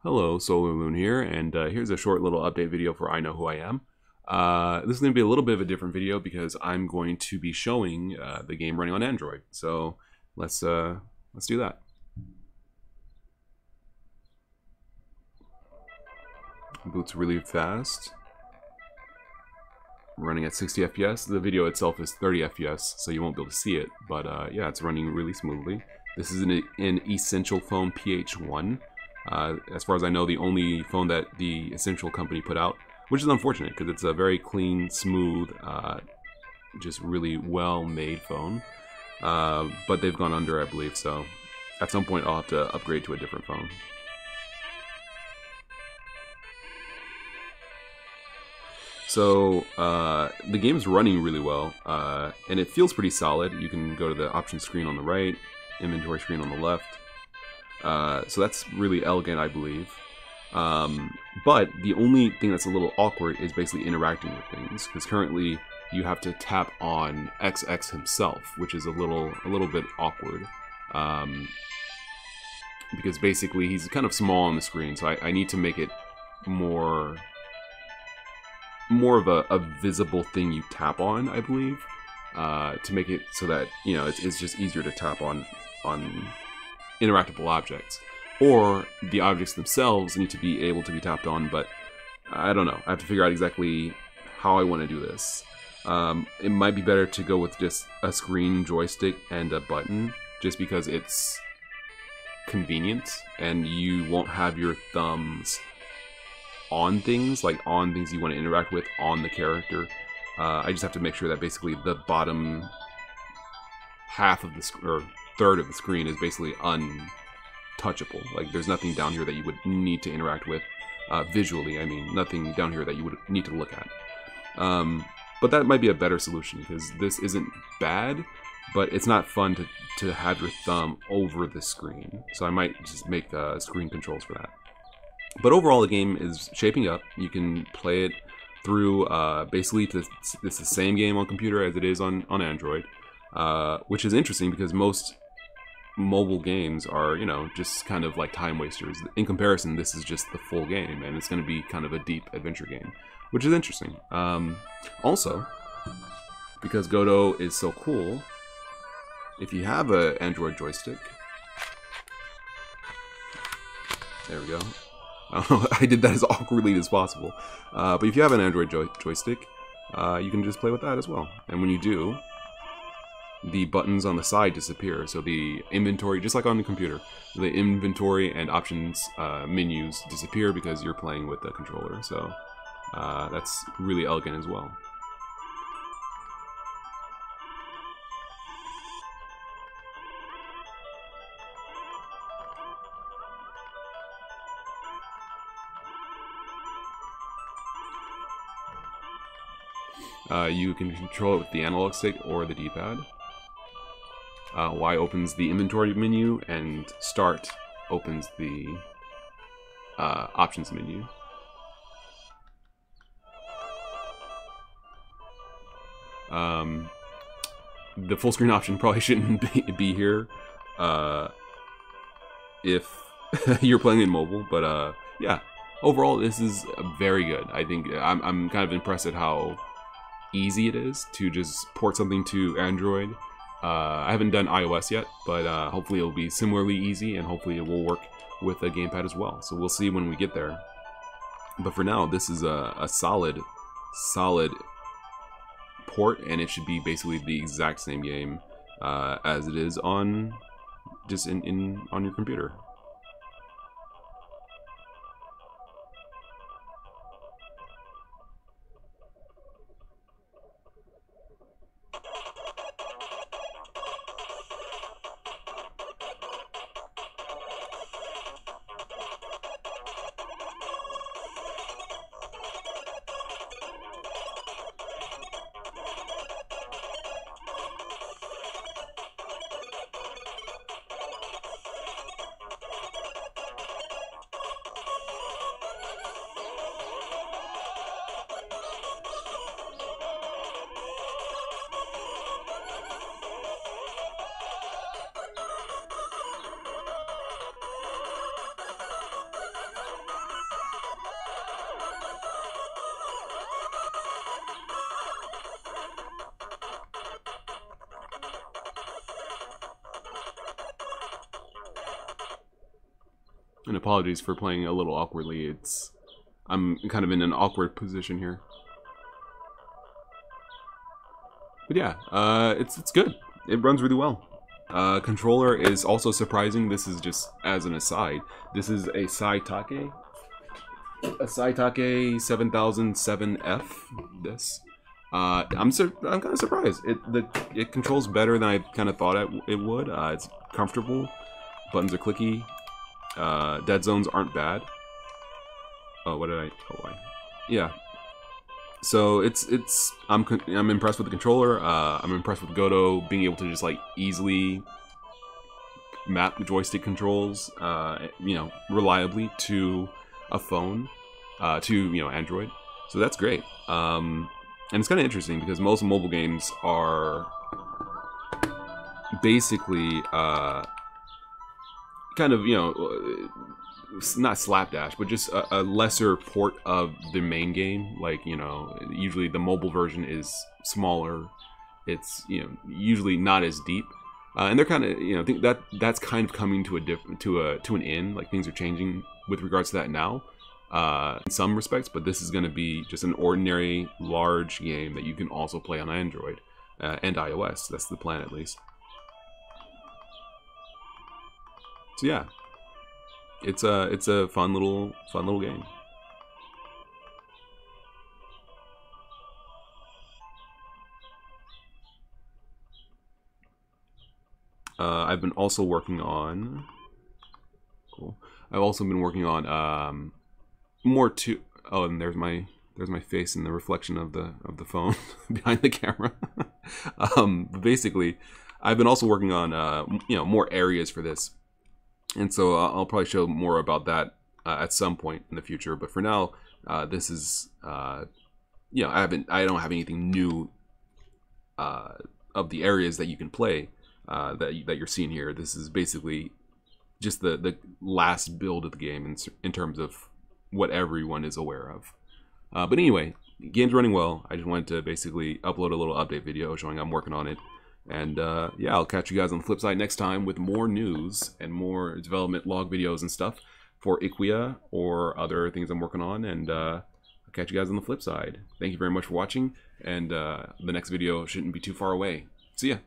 Hello, SolarLune here, and here's a short little update video for I Know Who I Am. This is going to be a little bit of a different video because I'm going to be showing the game running on Android. So let's do that. Boots really fast. Running at 60 FPS. The video itself is 30 FPS, so you won't be able to see it. But yeah, it's running really smoothly. This is an Essential Phone PH1. As far as I know, the only phone that the Essential company put out, which is unfortunate because it's a very clean, smooth, just really well-made phone. But they've gone under, I believe, so at some point I'll have to upgrade to a different phone. So the game's running really well, and it feels pretty solid. You can go to the options screen on the right, inventory screen on the left. So that's really elegant, I believe. But the only thing that's a little awkward is basically interacting with things, because currently you have to tap on XX himself, which is a little bit awkward. Because basically he's kind of small on the screen, so I need to make it more of a visible thing you tap on, I believe, to make it so that, you know, it's just easier to tap on interactable objects, or the objects themselves need to be able to be tapped on, but I don't know. I have to figure out exactly how I want to do this. It might be better to go with just a screen joystick and a button, just because it's convenient and you won't have your thumbs on things, like on things you want to interact with on the character. I just have to make sure that basically the bottom half of the or third of the screen is basically untouchable. Like there's nothing down here that you would need to interact with visually. I mean, nothing down here that you would need to look at. But that might be a better solution, because this isn't bad, but it's not fun to have your thumb over the screen. So I might just make screen controls for that. But overall, the game is shaping up. You can play it through basically it's the same game on computer as it is on Android, which is interesting because most mobile games are, you know, just kind of like time wasters. In comparison, this is just the full game, and it's going to be kind of a deep adventure game, which is interesting. Also, because Godot is so cool, if you have an Android joystick, there we go. I did that as awkwardly as possible. But if you have an Android joystick, you can just play with that as well. And when you do, the buttons on the side disappear. So the inventory, just like on the computer, the inventory and options menus disappear because you're playing with the controller. So that's really elegant as well. You can control it with the analog stick or the D-pad. Y opens the inventory menu, and Start opens the options menu. The full screen option probably shouldn't be here if you're playing in mobile, but yeah, overall this is very good. I think I'm kind of impressed at how easy it is to just port something to Android. I haven't done iOS yet, but hopefully it'll be similarly easy, and hopefully it will work with a gamepad as well. So we'll see when we get there. But for now, this is a solid port, and it should be basically the exact same game as it is on just on your computer. And apologies for playing a little awkwardly. I'm kind of in an awkward position here. But yeah, it's good. It runs really well. Controller is also surprising. This is just as an aside. This is a Saitake 7007F. This. I'm kind of surprised. It controls better than I kind of thought it would. It's comfortable. Buttons are clicky. Dead zones aren't bad. Oh, what did I? Oh, why? Yeah. So I'm impressed with the controller. I'm impressed with Goto being able to just like easily map the joystick controls, you know, reliably to a phone, to Android. So that's great. And it's kind of interesting because most mobile games are basically kind of not slapdash, but just a lesser port of the main game. Like, usually the mobile version is smaller. It's usually not as deep, and they're kind of I think that's kind of coming to an end. Like, things are changing with regards to that now, in some respects. But this is going to be just an ordinary large game that you can also play on Android and iOS. That's the plan, at least. So yeah. It's a fun little game. I've been also working on. Cool. I've also been working on more to. Oh, and there's my face in the reflection of the phone behind the camera. But basically, I've been also working on more areas for this. And so I'll probably show more about that at some point in the future. But for now, this is I don't have anything new of the areas that you can play that you're seeing here. This is basically just the last build of the game in terms of what everyone is aware of. But anyway, the game's running well. I just wanted to basically upload a little update video showing I'm working on it. And yeah, I'll catch you guys on the flip side next time with more news and more development log videos and stuff for IKWIA or other things I'm working on. And I'll catch you guys on the flip side. Thank you very much for watching, and the next video shouldn't be too far away. See ya.